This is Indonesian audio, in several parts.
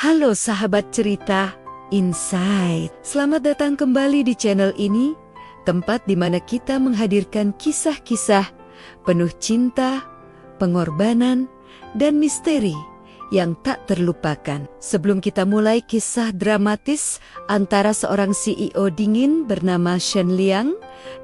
Halo sahabat cerita Insight. Selamat datang kembali di channel ini, tempat di mana kita menghadirkan kisah-kisah penuh cinta, pengorbanan, dan misteri yang tak terlupakan. Sebelum kita mulai kisah dramatis antara seorang CEO dingin bernama Shen Liang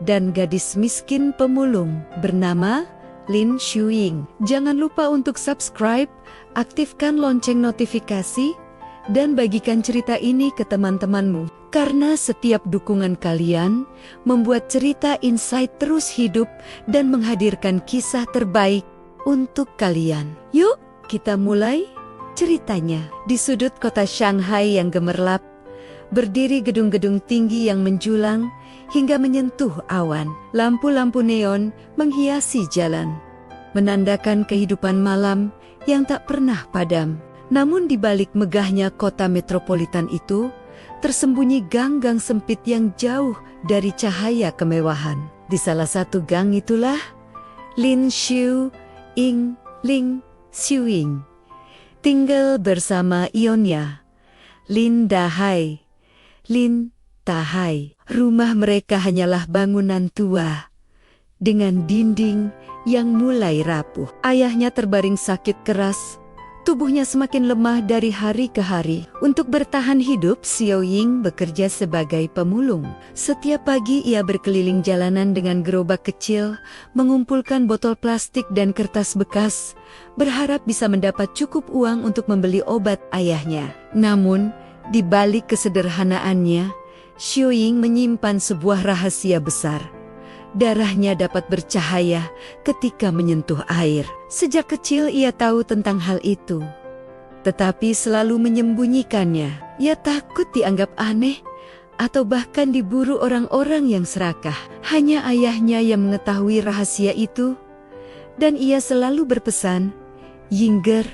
dan gadis miskin pemulung bernama Lin Xueying, jangan lupa untuk subscribe, aktifkan lonceng notifikasi, dan bagikan cerita ini ke teman-temanmu. Karena setiap dukungan kalian membuat cerita Insight terus hidup dan menghadirkan kisah terbaik untuk kalian. Yuk, kita mulai ceritanya. Di sudut kota Shanghai yang gemerlap, berdiri gedung-gedung tinggi yang menjulang hingga menyentuh awan. Lampu-lampu neon menghiasi jalan, menandakan kehidupan malam yang tak pernah padam. Namun di balik megahnya kota metropolitan itu, tersembunyi gang-gang sempit yang jauh dari cahaya kemewahan. Di salah satu gang itulah Lin Xueying tinggal bersama Ionya, Lin Dahai. Rumah mereka hanyalah bangunan tua dengan dinding yang mulai rapuh. Ayahnya terbaring sakit keras, tubuhnya semakin lemah dari hari ke hari. Untuk bertahan hidup, Xueying bekerja sebagai pemulung. Setiap pagi ia berkeliling jalanan dengan gerobak kecil, mengumpulkan botol plastik dan kertas bekas, berharap bisa mendapat cukup uang untuk membeli obat ayahnya. Namun, di balik kesederhanaannya, Xueying menyimpan sebuah rahasia besar. Darahnya dapat bercahaya ketika menyentuh air. Sejak kecil ia tahu tentang hal itu, tetapi selalu menyembunyikannya. Ia takut dianggap aneh atau bahkan diburu orang-orang yang serakah. Hanya ayahnya yang mengetahui rahasia itu, dan ia selalu berpesan, "Yingger,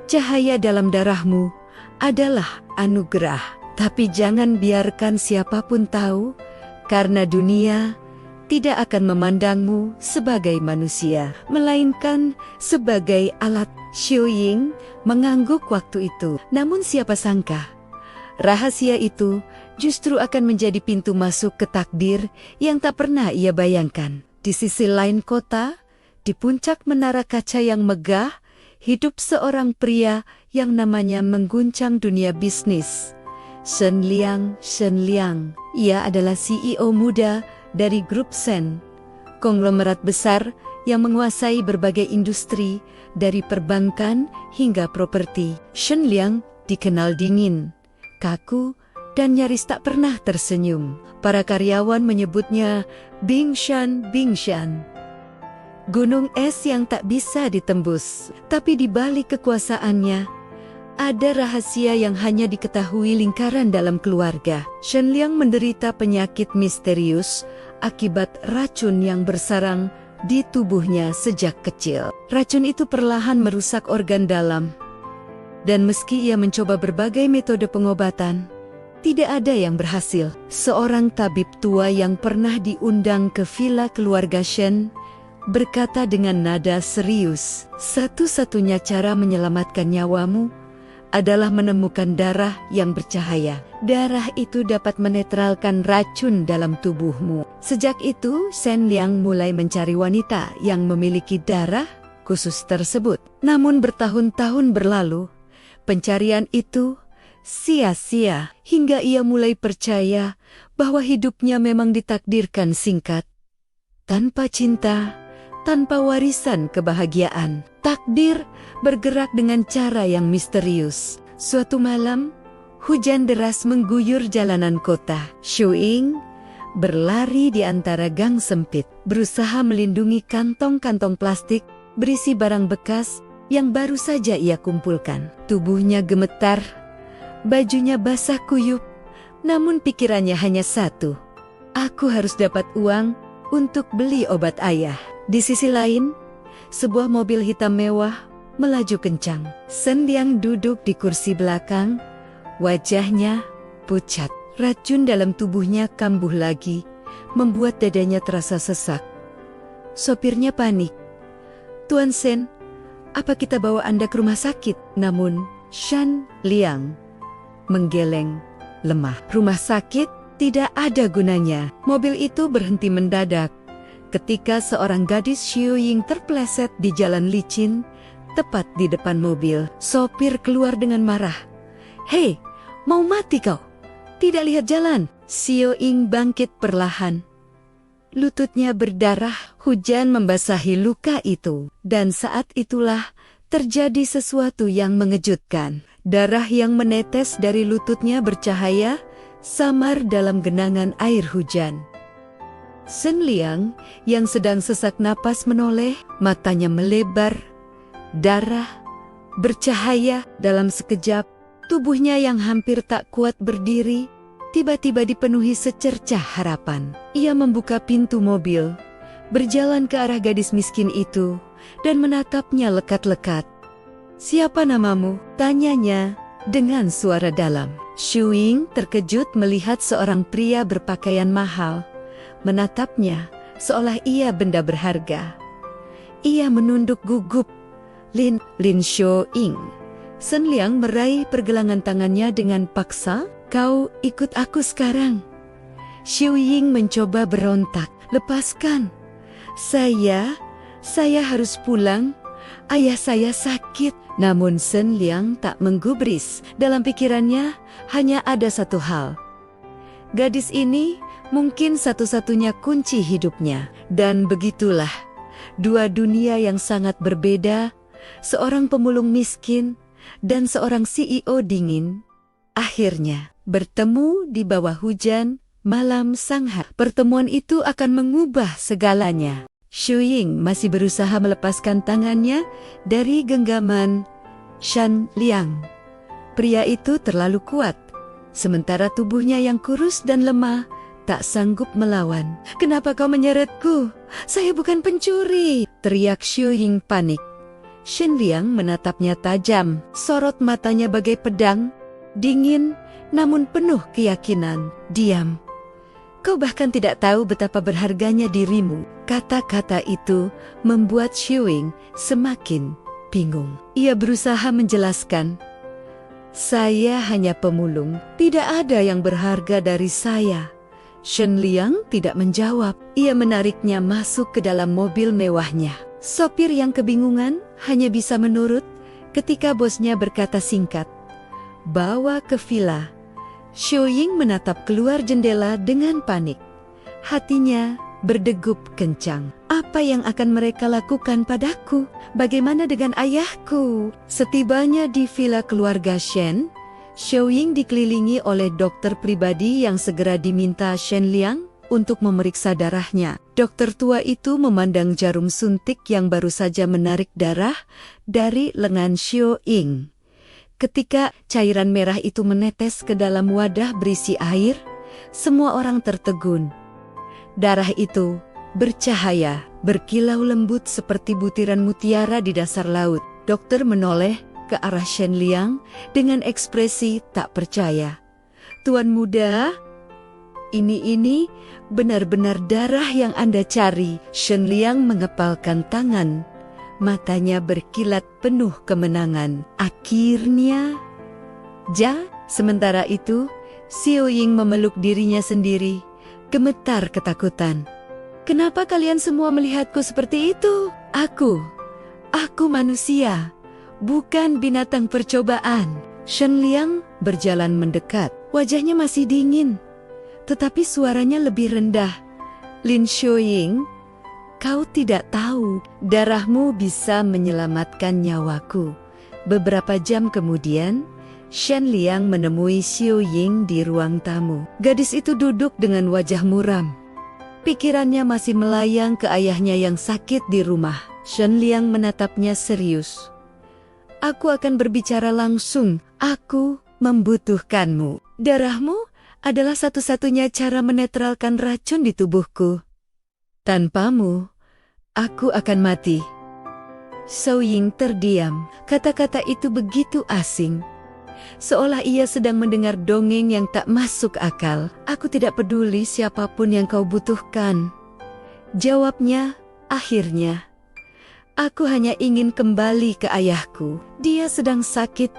cahaya dalam darahmu adalah anugerah. Tapi jangan biarkan siapapun tahu, karena dunia tidak akan memandangmu sebagai manusia, melainkan sebagai alat." Xueying mengangguk waktu itu. Namun siapa sangka, rahasia itu justru akan menjadi pintu masuk ke takdir yang tak pernah ia bayangkan. Di sisi lain kota, di puncak menara kaca yang megah, hidup seorang pria yang namanya mengguncang dunia bisnis. Shen Liang. Ia adalah CEO muda dari grup Shen, konglomerat besar yang menguasai berbagai industri dari perbankan hingga properti. Shen Liang dikenal dingin, kaku, dan nyaris tak pernah tersenyum. Para karyawan menyebutnya Bing Shan, gunung es yang tak bisa ditembus. Tapi di balik kekuasaannya, ada rahasia yang hanya diketahui lingkaran dalam keluarga. Shen Liang menderita penyakit misterius akibat racun yang bersarang di tubuhnya sejak kecil. Racun itu perlahan merusak organ dalam, dan meski ia mencoba berbagai metode pengobatan, tidak ada yang berhasil. Seorang tabib tua yang pernah diundang ke villa keluarga Shen berkata dengan nada serius, "Satu-satunya cara menyelamatkan nyawamu adalah menemukan darah yang bercahaya. Darah itu dapat menetralkan racun dalam tubuhmu." Sejak itu, Shen Liang mulai mencari wanita yang memiliki darah khusus tersebut. Namun bertahun-tahun berlalu, pencarian itu sia-sia hingga ia mulai percaya bahwa hidupnya memang ditakdirkan singkat. Tanpa cinta, tanpa warisan kebahagiaan. Takdir bergerak dengan cara yang misterius. Suatu malam, hujan deras mengguyur jalanan kota. Xueying berlari di antara gang sempit, berusaha melindungi kantong-kantong plastik berisi barang bekas yang baru saja ia kumpulkan. Tubuhnya gemetar, bajunya basah kuyup, namun pikirannya hanya satu, "Aku harus dapat uang untuk beli obat ayah." Di sisi lain, sebuah mobil hitam mewah melaju kencang. Shen Liang duduk di kursi belakang, wajahnya pucat. Racun dalam tubuhnya kambuh lagi, membuat dadanya terasa sesak. Sopirnya panik, "Tuan Shen, apa kita bawa Anda ke rumah sakit?" Namun Shen Liang menggeleng lemah. Rumah sakit tidak ada gunanya. Mobil itu berhenti mendadak ketika seorang gadis Xiu Ying terpeleset di jalan licin tepat di depan mobil. Sopir keluar dengan marah. "Hei, mau mati kau? Tidak lihat jalan?" Xiu Ying bangkit perlahan. Lututnya berdarah, hujan membasahi luka itu. Dan saat itulah terjadi sesuatu yang mengejutkan. Darah yang menetes dari lututnya bercahaya samar dalam genangan air hujan. Shen Liang yang sedang sesak napas menoleh, matanya melebar, darah bercahaya. Dalam sekejap, tubuhnya yang hampir tak kuat berdiri tiba-tiba dipenuhi secercah harapan. Ia membuka pintu mobil, berjalan ke arah gadis miskin itu, dan menatapnya lekat-lekat. "Siapa namamu?" tanyanya dengan suara dalam. Xiu Ying terkejut melihat seorang pria berpakaian mahal, menatapnya seolah ia benda berharga. Ia menunduk gugup. Lin Xiu Ying." Shen Liang meraih pergelangan tangannya dengan paksa. "Kau ikut aku sekarang." Xiu Ying mencoba berontak. "Lepaskan. Saya harus pulang. Ayah saya sakit." Namun Shen Liang tak menggubris. Dalam pikirannya hanya ada satu hal. Gadis ini mungkin satu-satunya kunci hidupnya. Dan begitulah, dua dunia yang sangat berbeda, seorang pemulung miskin dan seorang CEO dingin, akhirnya bertemu di bawah hujan malam Shanghai. Pertemuan itu akan mengubah segalanya. Xiu Ying masih berusaha melepaskan tangannya dari genggaman Shen Liang. Pria itu terlalu kuat, sementara tubuhnya yang kurus dan lemah tak sanggup melawan. "Kenapa kau menyeretku? Saya bukan pencuri!" teriak Xiu Ying panik. Shen Liang menatapnya tajam, sorot matanya bagai pedang, dingin namun penuh keyakinan. "Diam. Kau bahkan tidak tahu betapa berharganya dirimu." Kata-kata itu membuat Xiu Ying semakin bingung. Ia berusaha menjelaskan, "Saya hanya pemulung, tidak ada yang berharga dari saya." Shen Liang tidak menjawab. Ia menariknya masuk ke dalam mobil mewahnya. Sopir yang kebingungan hanya bisa menurut ketika bosnya berkata singkat, "Bawa ke villa." Xiu Ying menatap keluar jendela dengan panik. Hatinya berdegup kencang. Apa yang akan mereka lakukan padaku? Bagaimana dengan ayahku? Setibanya di villa keluarga Shen, Xiu Ying dikelilingi oleh dokter pribadi yang segera diminta Shen Liang untuk memeriksa darahnya. Dokter tua itu memandang jarum suntik yang baru saja menarik darah dari lengan Xiu Ying. Ketika cairan merah itu menetes ke dalam wadah berisi air, semua orang tertegun. Darah itu bercahaya, berkilau lembut seperti butiran mutiara di dasar laut. Dokter menoleh ke arah Shen Liang dengan ekspresi tak percaya. "Tuan muda, ini benar-benar darah yang Anda cari." Shen Liang mengepalkan tangan. Matanya berkilat penuh kemenangan. "Akhirnya." Sementara itu, Xiu Ying memeluk dirinya sendiri, gemetar ketakutan. "Kenapa kalian semua melihatku seperti itu? Aku manusia, bukan binatang percobaan." Shen Liang berjalan mendekat. Wajahnya masih dingin, tetapi suaranya lebih rendah. "Lin Xiu Ying, kau tidak tahu, darahmu bisa menyelamatkan nyawaku." Beberapa jam kemudian, Shen Liang menemui Xiu Ying di ruang tamu. Gadis itu duduk dengan wajah muram. Pikirannya masih melayang ke ayahnya yang sakit di rumah. Shen Liang menatapnya serius. "Aku akan berbicara langsung. Aku membutuhkanmu. Darahmu adalah satu-satunya cara menetralkan racun di tubuhku. Tanpamu, aku akan mati." Xiu Ying terdiam. Kata-kata itu begitu asing, seolah ia sedang mendengar dongeng yang tak masuk akal. "Aku tidak peduli siapapun yang kau butuhkan," jawabnya akhirnya. "Aku hanya ingin kembali ke ayahku. Dia sedang sakit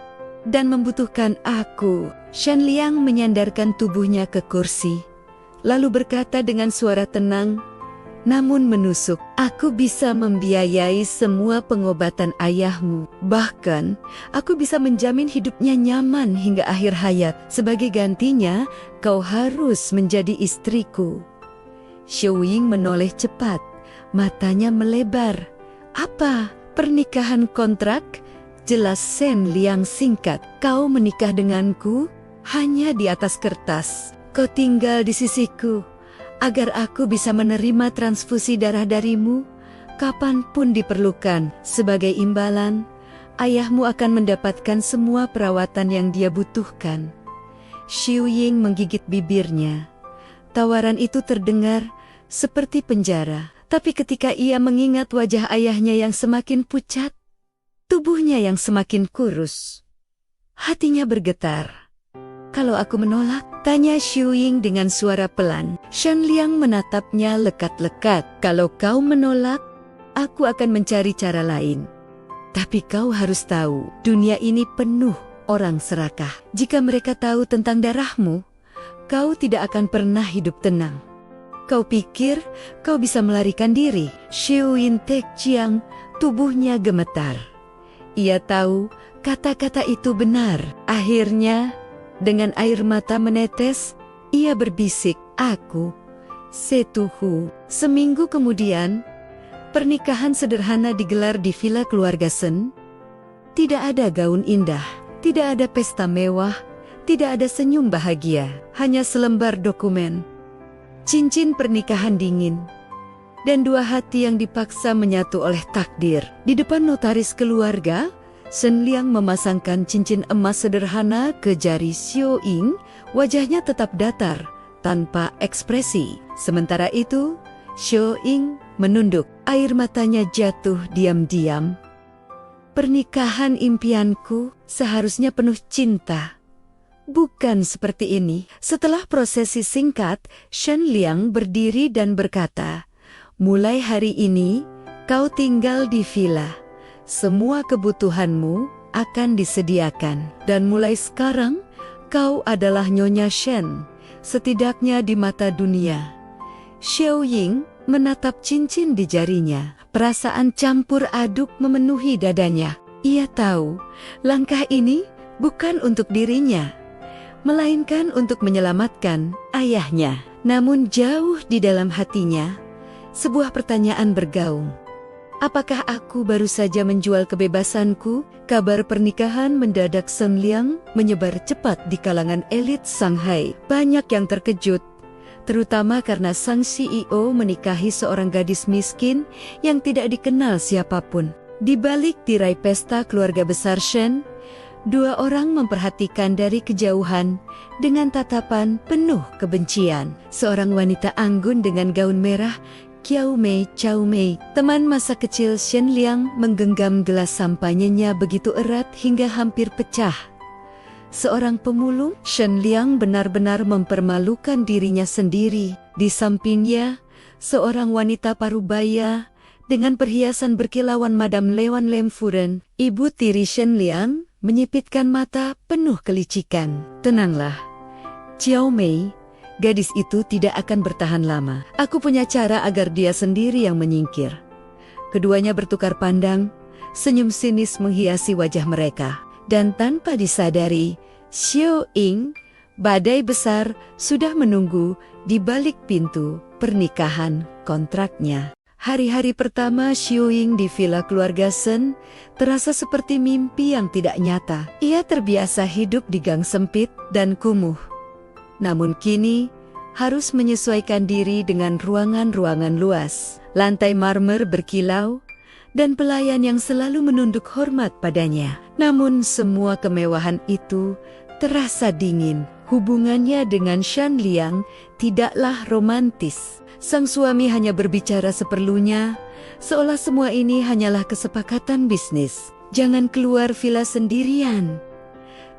dan membutuhkan aku. Shen Liang menyandarkan tubuhnya ke kursi, lalu berkata dengan suara tenang, namun menusuk, aku bisa membiayai semua pengobatan ayahmu. Bahkan, aku bisa menjamin hidupnya nyaman hingga akhir hayat. Sebagai gantinya, kau harus menjadi istriku. Xiao Ying menoleh cepat, matanya melebar. Apa? Pernikahan kontrak? Jelas Shen Liang singkat. Kau menikah denganku? Hanya di atas kertas. Kau tinggal di sisiku, agar aku bisa menerima transfusi darah darimu kapanpun diperlukan. Sebagai imbalan, ayahmu akan mendapatkan semua perawatan yang dia butuhkan. Xiao Ying menggigit bibirnya. Tawaran itu terdengar seperti penjara. Tapi ketika ia mengingat wajah ayahnya yang semakin pucat, tubuhnya yang semakin kurus, hatinya bergetar. Kalau aku menolak? Tanya Xiao Ying dengan suara pelan. Shen Liang menatapnya lekat-lekat. Kalau kau menolak, aku akan mencari cara lain. Tapi kau harus tahu, dunia ini penuh orang serakah. Jika mereka tahu tentang darahmu, kau tidak akan pernah hidup tenang. Kau pikir kau bisa melarikan diri? Xiao Yin Tek Chiang, tubuhnya gemetar. Ia tahu kata-kata itu benar. Akhirnya, dengan air mata menetes, ia berbisik, aku, Setuhu. Seminggu kemudian, pernikahan sederhana digelar di villa keluarga Sen. Tidak ada gaun indah, tidak ada pesta mewah, tidak ada senyum bahagia, hanya selembar dokumen, cincin pernikahan dingin, dan dua hati yang dipaksa menyatu oleh takdir. Di depan notaris keluarga, Shen Liang memasangkan cincin emas sederhana ke jari Xiao Ying. Wajahnya tetap datar, tanpa ekspresi. Sementara itu, Xiao Ying menunduk, air matanya jatuh diam-diam. Pernikahan impianku seharusnya penuh cinta, bukan seperti ini. Setelah prosesi singkat, Shen Liang berdiri dan berkata, mulai hari ini, kau tinggal di villa. Semua kebutuhanmu akan disediakan. Dan mulai sekarang, kau adalah Nyonya Shen, setidaknya di mata dunia. Xiao Ying menatap cincin di jarinya. Perasaan campur aduk memenuhi dadanya. Ia tahu, langkah ini bukan untuk dirinya, melainkan untuk menyelamatkan ayahnya. Namun jauh di dalam hatinya, sebuah pertanyaan bergaung. Apakah aku baru saja menjual kebebasanku? Kabar pernikahan mendadak Shen Liang menyebar cepat di kalangan elit Shanghai. Banyak yang terkejut, terutama karena sang CEO menikahi seorang gadis miskin yang tidak dikenal siapapun. Di balik tirai pesta keluarga besar Shen, dua orang memperhatikan dari kejauhan dengan tatapan penuh kebencian. Seorang wanita anggun dengan gaun merah, Qiao Mei, teman masa kecil Shen Liang, menggenggam gelas sampainya begitu erat hingga hampir pecah. Seorang pemulung, Shen Liang benar-benar mempermalukan dirinya sendiri. Di sampingnya, seorang wanita parubaya dengan perhiasan berkilauan Madame Lewan Lem Furen, ibu tiri Shen Liang, menyipitkan mata penuh kelicikan. Tenanglah, Qiao Mei, gadis itu tidak akan bertahan lama. Aku punya cara agar dia sendiri yang menyingkir. Keduanya bertukar pandang, senyum sinis menghiasi wajah mereka. Dan tanpa disadari, Xiao Ying, badai besar, sudah menunggu di balik pintu pernikahan kontraknya. Hari-hari pertama Xiao Ying di villa keluarga Sen terasa seperti mimpi yang tidak nyata. Ia terbiasa hidup di gang sempit dan kumuh. Namun kini, harus menyesuaikan diri dengan ruangan-ruangan luas, lantai marmer berkilau, dan pelayan yang selalu menunduk hormat padanya. Namun semua kemewahan itu terasa dingin. Hubungannya dengan Shen Liang tidaklah romantis. Sang suami hanya berbicara seperlunya, seolah semua ini hanyalah kesepakatan bisnis. Jangan keluar villa sendirian,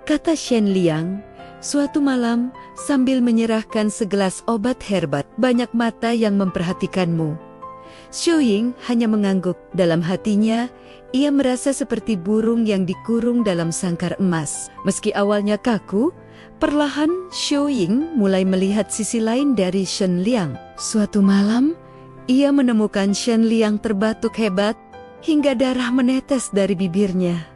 kata Shen Liang suatu malam sambil menyerahkan segelas obat herbat. Banyak mata yang memperhatikanmu. Xiu Ying hanya mengangguk. Dalam hatinya, ia merasa seperti burung yang dikurung dalam sangkar emas. Meski awalnya kaku, perlahan Xiu Ying mulai melihat sisi lain dari Shen Liang. Suatu malam, ia menemukan Shen Liang terbatuk hebat hingga darah menetes dari bibirnya.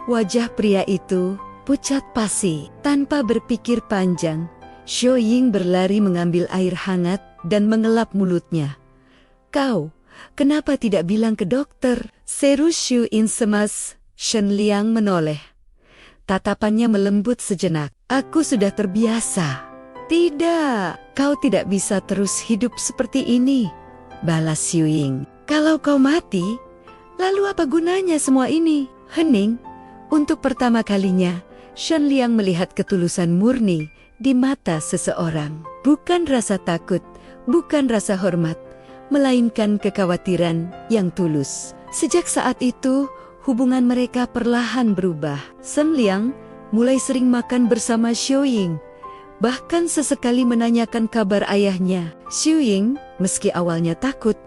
Wajah pria itu pucat pasi. Tanpa berpikir panjang, Xiu Ying berlari mengambil air hangat dan mengelap mulutnya. "Kau, kenapa tidak bilang ke dokter?" seru Xiu Ying cemas. Shen Liang menoleh. Tatapannya melembut sejenak. "Aku sudah terbiasa." "Tidak, kau tidak bisa terus hidup seperti ini," balas Xiu Ying. "Kalau kau mati, lalu apa gunanya semua ini?" Hening. Untuk pertama kalinya, Shen Liang melihat ketulusan murni di mata seseorang. Bukan rasa takut, bukan rasa hormat, melainkan kekhawatiran yang tulus. Sejak saat itu, hubungan mereka perlahan berubah. Shen Liang mulai sering makan bersama Xiu Ying, bahkan sesekali menanyakan kabar ayahnya. Xiu Ying, meski awalnya takut,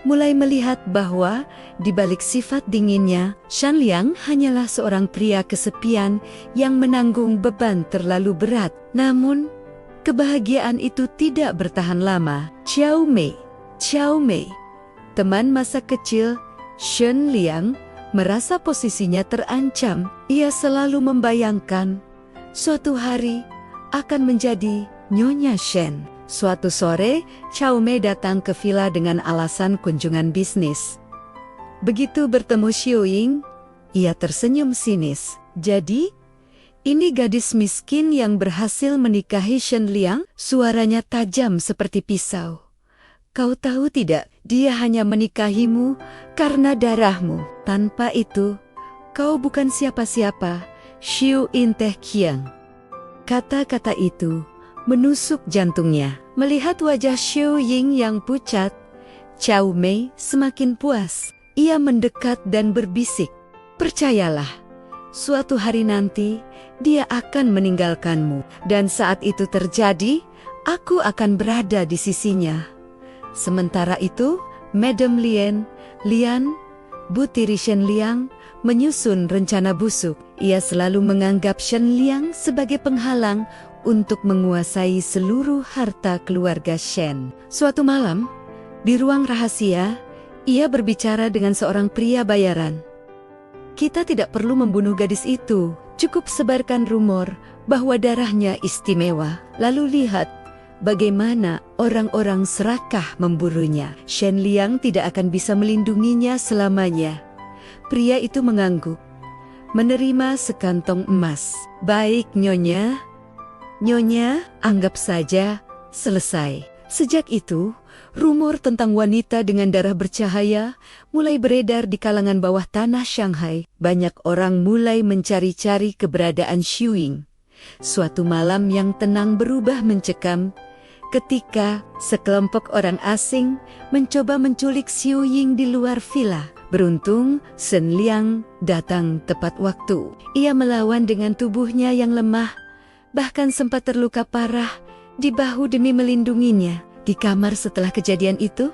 mulai melihat bahwa di balik sifat dinginnya, Shen Liang hanyalah seorang pria kesepian yang menanggung beban terlalu berat. Namun, kebahagiaan itu tidak bertahan lama. Xiao Mei, teman masa kecil Shen Liang, merasa posisinya terancam. Ia selalu membayangkan suatu hari akan menjadi Nyonya Shen. Suatu sore, Xiao Mei datang ke villa dengan alasan kunjungan bisnis. Begitu bertemu Xiu Ying, ia tersenyum sinis. "Jadi, ini gadis miskin yang berhasil menikahi Shen Liang?" Suaranya tajam seperti pisau. "Kau tahu tidak, dia hanya menikahimu karena darahmu. Tanpa itu, kau bukan siapa-siapa." Xiu Ying Teh Kiang. Kata-kata itu menusuk jantungnya. Melihat wajah Xiu Ying yang pucat, Xiao Mei semakin puas. Ia mendekat dan berbisik, "Percayalah, suatu hari nanti dia akan meninggalkanmu. Dan saat itu terjadi, aku akan berada di sisinya." Sementara itu, Madame Lian, Bu tiri Shen Liang, menyusun rencana busuk. Ia selalu menganggap Shen Liang sebagai penghalang untuk menguasai seluruh harta keluarga Shen. Suatu malam, di ruang rahasia, ia berbicara dengan seorang pria bayaran. "Kita tidak perlu membunuh gadis itu, cukup sebarkan rumor bahwa darahnya istimewa. Lalu lihat bagaimana orang-orang serakah memburunya. Shen Liang tidak akan bisa melindunginya selamanya." Pria itu mengangguk, menerima sekantong emas. "Baik, Nyonya. Nyonya, anggap saja selesai." Sejak itu, rumor tentang wanita dengan darah bercahaya mulai beredar di kalangan bawah tanah Shanghai. Banyak orang mulai mencari-cari keberadaan Xiu Ying. Suatu malam yang tenang berubah mencekam ketika sekelompok orang asing mencoba menculik Xiu Ying di luar villa. Beruntung, Shen Liang datang tepat waktu. Ia melawan dengan tubuhnya yang lemah, bahkan sempat terluka parah di bahu demi melindunginya. Di kamar setelah kejadian itu,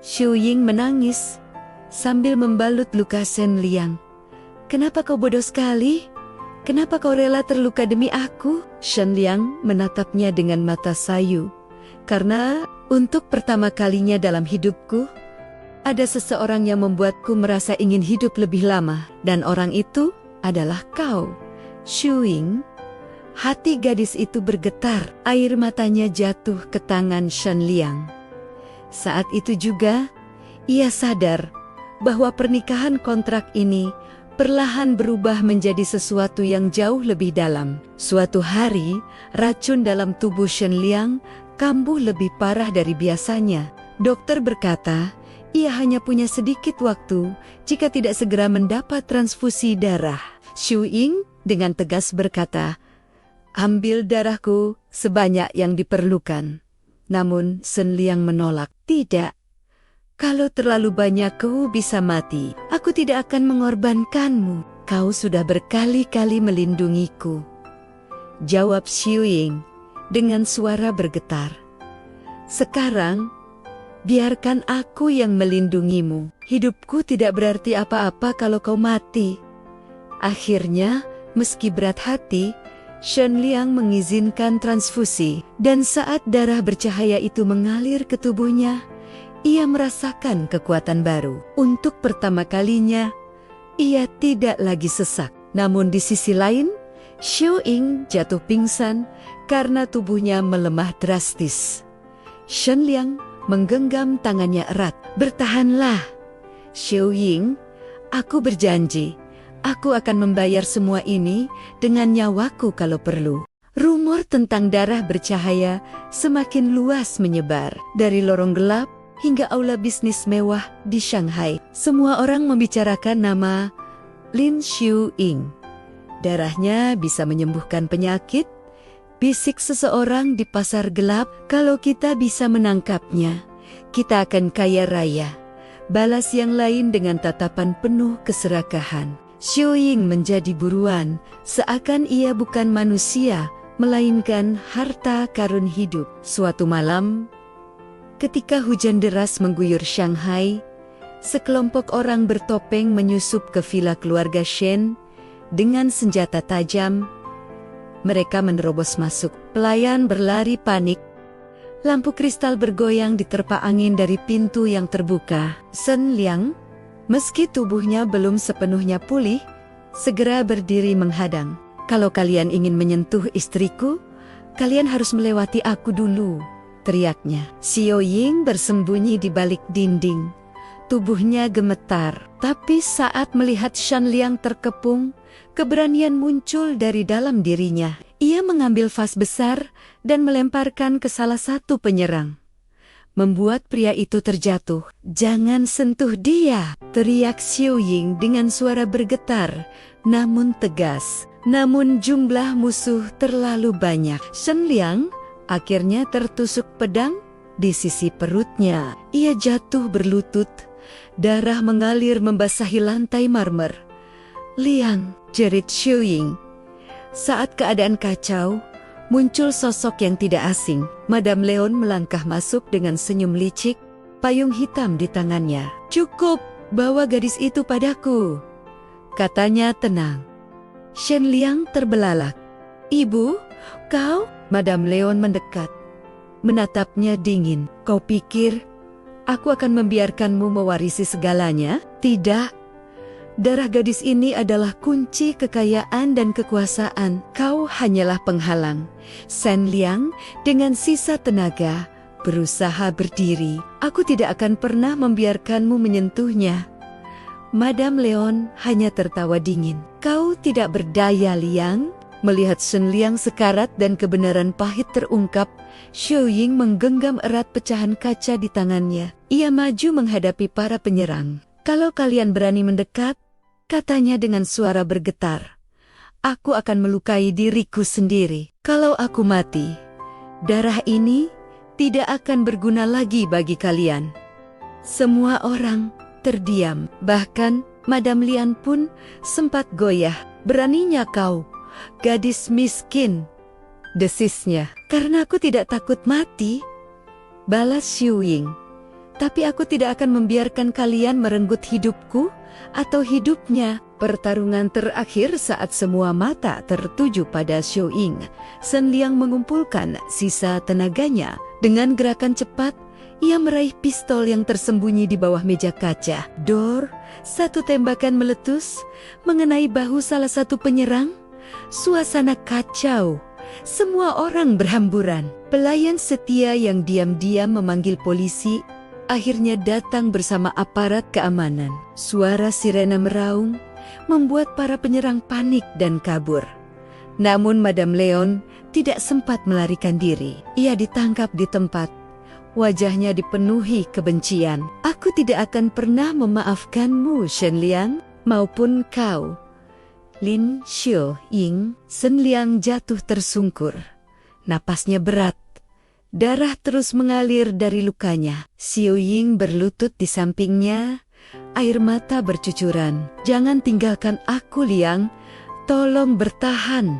Xiu Ying menangis sambil membalut luka Shen Liang. "Kenapa kau bodoh sekali? Kenapa kau rela terluka demi aku?" Shen Liang menatapnya dengan mata sayu. "Karena untuk pertama kalinya dalam hidupku, ada seseorang yang membuatku merasa ingin hidup lebih lama, dan orang itu adalah kau." Xiu Ying. Hati gadis itu bergetar, air matanya jatuh ke tangan Shen Liang. Saat itu juga, ia sadar bahwa pernikahan kontrak ini perlahan berubah menjadi sesuatu yang jauh lebih dalam. Suatu hari, racun dalam tubuh Shen Liang kambuh lebih parah dari biasanya. Dokter berkata, ia hanya punya sedikit waktu jika tidak segera mendapat transfusi darah. Xiu Ying dengan tegas berkata, "Ambil darahku sebanyak yang diperlukan." Namun Shen Liang menolak. "Tidak. Kalau terlalu banyak kau bisa mati. Aku tidak akan mengorbankanmu. Kau sudah berkali-kali melindungiku," jawab Xiu Ying dengan suara bergetar. "Sekarang, biarkan aku yang melindungimu. Hidupku tidak berarti apa-apa kalau kau mati. Akhirnya, meski berat hati, Shen Liang mengizinkan transfusi. Dan saat darah bercahaya itu mengalir ke tubuhnya, ia merasakan kekuatan baru. Untuk pertama kalinya, ia tidak lagi sesak. Namun di sisi lain, Xiu Ying jatuh pingsan karena tubuhnya melemah drastis. Shen Liang menggenggam tangannya erat. "Bertahanlah, Xiu Ying. Aku berjanji, aku akan membayar semua ini dengan nyawaku kalau perlu." Rumor tentang darah bercahaya semakin luas menyebar. Dari lorong gelap hingga aula bisnis mewah di Shanghai, semua orang membicarakan nama Lin Xiu Ying. Darahnya bisa menyembuhkan penyakit, bisik seseorang di pasar gelap. "Kalau kita bisa menangkapnya, kita akan kaya raya," balas yang lain dengan tatapan penuh keserakahan. Xiu Ying menjadi buruan, seakan ia bukan manusia, melainkan harta karun hidup. Suatu malam, ketika hujan deras mengguyur Shanghai, sekelompok orang bertopeng menyusup ke villa keluarga Shen dengan senjata tajam. Mereka menerobos masuk. Pelayan berlari panik. Lampu kristal bergoyang diterpa angin dari pintu yang terbuka. Shen Liang, meski tubuhnya belum sepenuhnya pulih, segera berdiri menghadang. "Kalau kalian ingin menyentuh istriku, kalian harus melewati aku dulu," teriaknya. Xiu Ying bersembunyi di balik dinding. Tubuhnya gemetar, tapi saat melihat Shen Liang terkepung, keberanian muncul dari dalam dirinya. Ia mengambil vas besar dan melemparkan ke salah satu penyerang, membuat pria itu terjatuh. "Jangan sentuh dia!" teriak Xiu Ying dengan suara bergetar, namun tegas. Namun jumlah musuh terlalu banyak. Shen Liang akhirnya tertusuk pedang di sisi perutnya. Ia jatuh berlutut. Darah mengalir membasahi lantai marmer. "Liang," jerit Xiu Ying. Saat keadaan kacau, muncul sosok yang tidak asing. Madame Leon melangkah masuk dengan senyum licik, payung hitam di tangannya. "Cukup, bawa gadis itu padaku," katanya tenang. Shen Liang terbelalak. "Ibu, kau?" Madame Leon mendekat, menatapnya dingin. "Kau pikir aku akan membiarkanmu mewarisi segalanya? Tidak. Darah gadis ini adalah kunci kekayaan dan kekuasaan. Kau hanyalah penghalang." Shen Liang dengan sisa tenaga berusaha berdiri. "Aku tidak akan pernah membiarkanmu menyentuhnya." Madame Leon hanya tertawa dingin. "Kau tidak berdaya, Liang." Melihat Shen Liang sekarat dan kebenaran pahit terungkap, Xiu Ying menggenggam erat pecahan kaca di tangannya. Ia maju menghadapi para penyerang. "Kalau kalian berani mendekat," katanya dengan suara bergetar, "aku akan melukai diriku sendiri. Kalau aku mati, darah ini tidak akan berguna lagi bagi kalian." Semua orang terdiam, bahkan Madame Lian pun sempat goyah. "Beraninya kau, gadis miskin," desisnya. "Karena aku tidak takut mati," balas Xiu Ying. "Tapi aku tidak akan membiarkan kalian merenggut hidupku atau hidupnya." Pertarungan terakhir saat semua mata tertuju pada Xiu Ying. Shen Liang mengumpulkan sisa tenaganya. Dengan gerakan cepat, ia meraih pistol yang tersembunyi di bawah meja kaca. Dor, satu tembakan meletus, mengenai bahu salah satu penyerang. Suasana kacau. Semua orang berhamburan. Pelayan setia yang diam-diam memanggil polisi akhirnya datang bersama aparat keamanan. Suara sirena meraung, membuat para penyerang panik dan kabur. Namun Madame Leon tidak sempat melarikan diri. Ia ditangkap di tempat. Wajahnya dipenuhi kebencian. "Aku tidak akan pernah memaafkanmu, Shen Liang, maupun kau, Lin Xiu Ying." Shen Liang jatuh tersungkur. Napasnya berat. Darah terus mengalir dari lukanya. Xiu Ying berlutut di sampingnya. Air mata bercucuran. "Jangan tinggalkan aku, Liang. Tolong bertahan."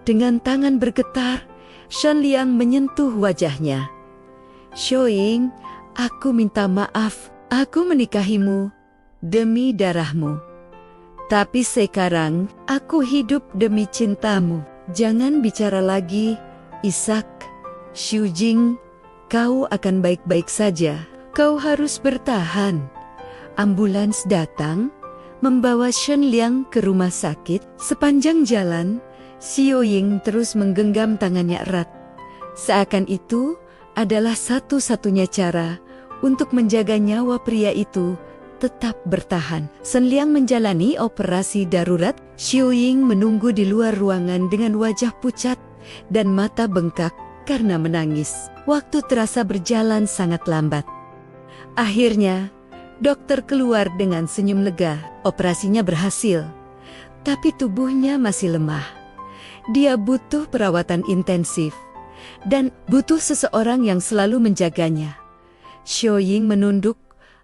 Dengan tangan bergetar, Shen Liang menyentuh wajahnya. "Xiu Ying, Aku minta maaf, aku menikahimu demi darahmu. Tapi sekarang, aku hidup demi cintamu. Jangan bicara lagi, Ishak. Xiujing, kau akan baik-baik saja. Kau harus bertahan. Ambulans datang, membawa Shen Liang ke rumah sakit. Sepanjang jalan, Xiao Ying terus menggenggam tangannya erat. Seakan itu adalah satu-satunya cara untuk menjaga nyawa pria itu tetap bertahan. Shen Liang menjalani operasi darurat. Xiao Ying menunggu di luar ruangan dengan wajah pucat dan mata bengkak karena menangis. Waktu terasa berjalan sangat lambat. Akhirnya, dokter keluar dengan senyum lega. Operasinya berhasil, tapi tubuhnya masih lemah. Dia butuh perawatan intensif dan butuh seseorang yang selalu menjaganya. Xiao Ying menunduk,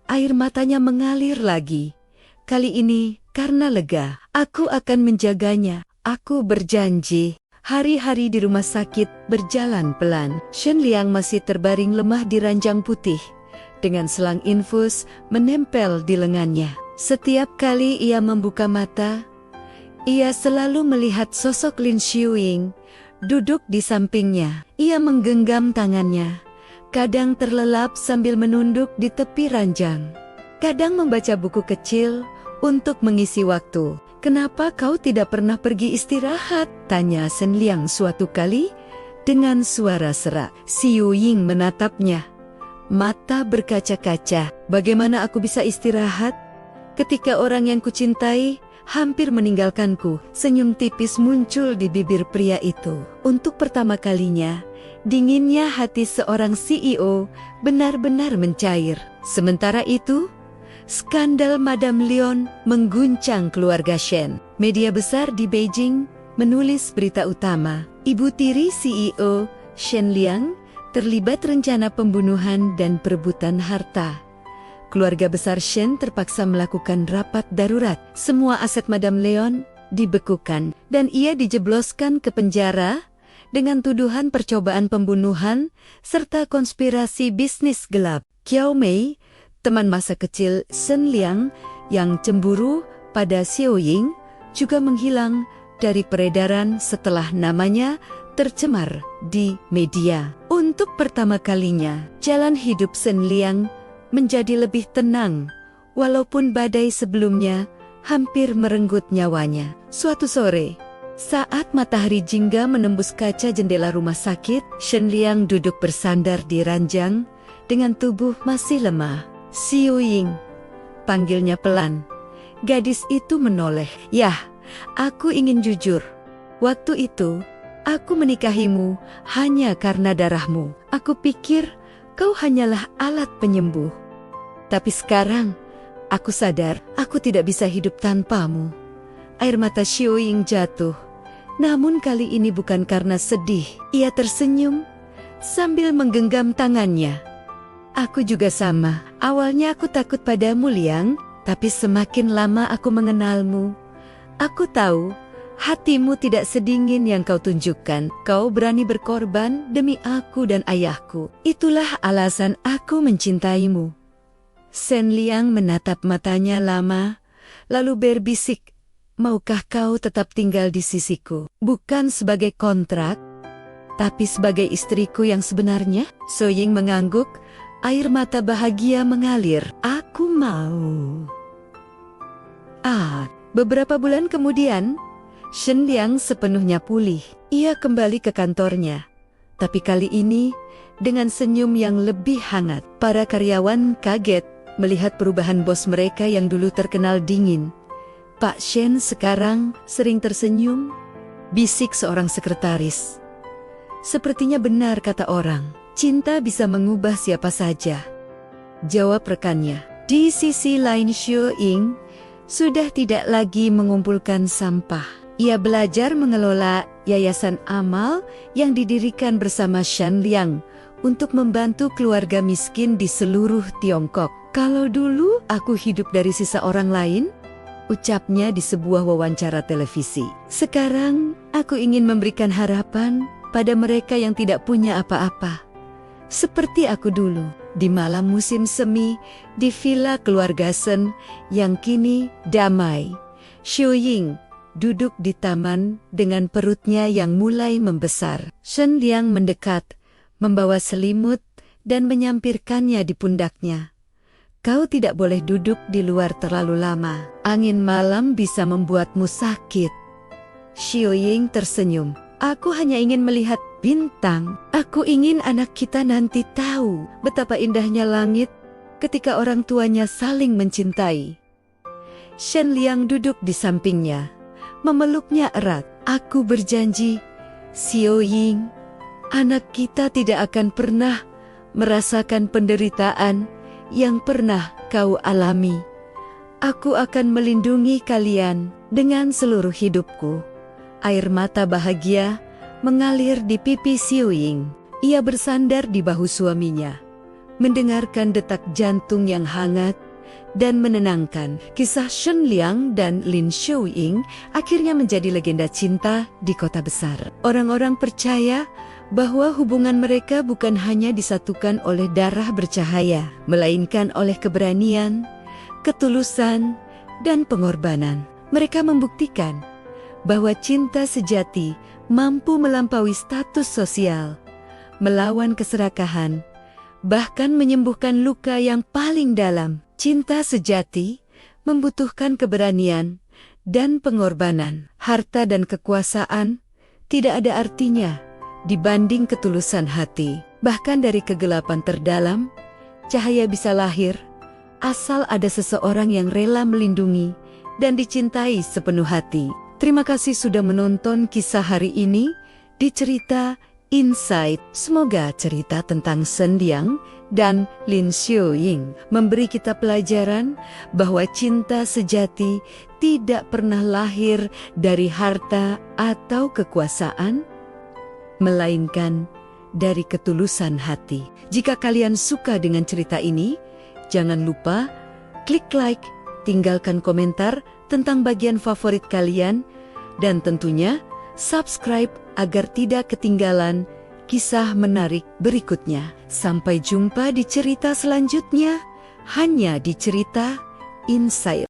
air matanya mengalir lagi. Kali ini karena lega. Aku akan menjaganya. Aku berjanji. Hari-hari di rumah sakit berjalan pelan. Shen Liang masih terbaring lemah di ranjang putih, dengan selang infus menempel di lengannya. Setiap kali ia membuka mata, ia selalu melihat sosok Lin Xiuying duduk di sampingnya. Ia menggenggam tangannya, kadang terlelap sambil menunduk di tepi ranjang. Kadang membaca buku kecil untuk mengisi waktu. "Kenapa kau tidak pernah pergi istirahat?" tanya Shen Liang suatu kali dengan suara serak. Xiao Ying menatapnya, mata berkaca-kaca. "Bagaimana aku bisa istirahat ketika orang yang kucintai hampir meninggalkanku?" Senyum tipis muncul di bibir pria itu. Untuk pertama kalinya, dinginnya hati seorang CEO benar-benar mencair. Sementara itu, skandal Madame Lion mengguncang keluarga Shen. Media besar di Beijing menulis berita utama. Ibu tiri CEO, Shen Liang, terlibat rencana pembunuhan dan perebutan harta. Keluarga besar Shen terpaksa melakukan rapat darurat. Semua aset Madame Lion dibekukan dan ia dijebloskan ke penjara dengan tuduhan percobaan pembunuhan serta konspirasi bisnis gelap. Qiao Mei, teman masa kecil Shen Liang yang cemburu pada Xiao Ying, juga menghilang dari peredaran setelah namanya tercemar di media. Untuk pertama kalinya, jalan hidup Shen Liang menjadi lebih tenang, walaupun badai sebelumnya hampir merenggut nyawanya. Suatu sore, saat matahari jingga menembus kaca jendela rumah sakit, Shen Liang duduk bersandar di ranjang dengan tubuh masih lemah. "Xiao Ying," panggilnya pelan. Gadis itu menoleh. "Yah, aku ingin jujur. Waktu itu, aku menikahimu hanya karena darahmu. Aku pikir kau hanyalah alat penyembuh. Tapi sekarang, aku sadar aku tidak bisa hidup tanpamu." Air mata Xiao Ying jatuh. Namun kali ini bukan karena sedih. Ia tersenyum sambil menggenggam tangannya. "Aku juga sama. Awalnya aku takut padamu, Liang, tapi semakin lama aku mengenalmu, aku tahu hatimu tidak sedingin yang kau tunjukkan. Kau berani berkorban demi aku dan ayahku. Itulah alasan aku mencintaimu." Shen Liang menatap matanya lama, lalu berbisik, "Maukah kau tetap tinggal di sisiku? Bukan sebagai kontrak, tapi sebagai istriku yang sebenarnya?" Xiao Ying mengangguk. Air mata bahagia mengalir. "Aku mau." Beberapa bulan kemudian, Shen Liang sepenuhnya pulih. Ia kembali ke kantornya, tapi kali ini dengan senyum yang lebih hangat. Para karyawan kaget melihat perubahan bos mereka yang dulu terkenal dingin. "Pak Shen sekarang sering tersenyum," bisik seorang sekretaris. "Sepertinya benar kata orang. Cinta bisa mengubah siapa saja," jawab rekannya. Di sisi lain, Xiao Ying sudah tidak lagi mengumpulkan sampah. Ia belajar mengelola yayasan amal yang didirikan bersama Shen Liang untuk membantu keluarga miskin di seluruh Tiongkok. "Kalau dulu aku hidup dari sisa orang lain," ucapnya di sebuah wawancara televisi, "sekarang aku ingin memberikan harapan pada mereka yang tidak punya apa-apa. seperti aku dulu di malam musim semi di villa keluarga Shen yang kini damai. Xiu Ying duduk di taman dengan perutnya yang mulai membesar. Shen Liang mendekat, membawa selimut dan menyampirkannya di pundaknya. Kau tidak boleh duduk di luar terlalu lama. Angin malam bisa membuatmu sakit. Xiu Ying tersenyum. Aku hanya ingin melihat bintang. Aku ingin anak kita nanti tahu betapa indahnya langit ketika orang tuanya saling mencintai. Shen Liang duduk di sampingnya, memeluknya erat. Aku berjanji, Xiu Ying, anak kita tidak akan pernah merasakan penderitaan yang pernah kau alami. Aku akan melindungi kalian dengan seluruh hidupku. Air mata bahagia mengalir di pipi Xiu Ying. Ia bersandar di bahu suaminya, mendengarkan detak jantung yang hangat dan menenangkan. Kisah Shen Liang dan Lin Xiu Ying akhirnya menjadi legenda cinta di kota besar. Orang-orang percaya bahwa hubungan mereka bukan hanya disatukan oleh darah bercahaya, melainkan oleh keberanian, ketulusan, dan pengorbanan. Mereka membuktikan bahwa cinta sejati mampu melampaui status sosial, melawan keserakahan, bahkan menyembuhkan luka yang paling dalam. Cinta sejati membutuhkan keberanian dan pengorbanan. Harta dan kekuasaan tidak ada artinya dibanding ketulusan hati. Bahkan dari kegelapan terdalam, cahaya bisa lahir asal ada seseorang yang rela melindungi dan dicintai sepenuh hati. Terima kasih sudah menonton kisah hari ini di cerita Insight. Semoga cerita tentang Shen Liang dan Lin Xiu Ying memberi kita pelajaran bahwa cinta sejati tidak pernah lahir dari harta atau kekuasaan, melainkan dari ketulusan hati. Jika kalian suka dengan cerita ini, jangan lupa klik like, tinggalkan komentar tentang bagian favorit kalian, dan tentunya subscribe agar tidak ketinggalan kisah menarik berikutnya. Sampai jumpa di cerita selanjutnya, hanya di cerita Insight.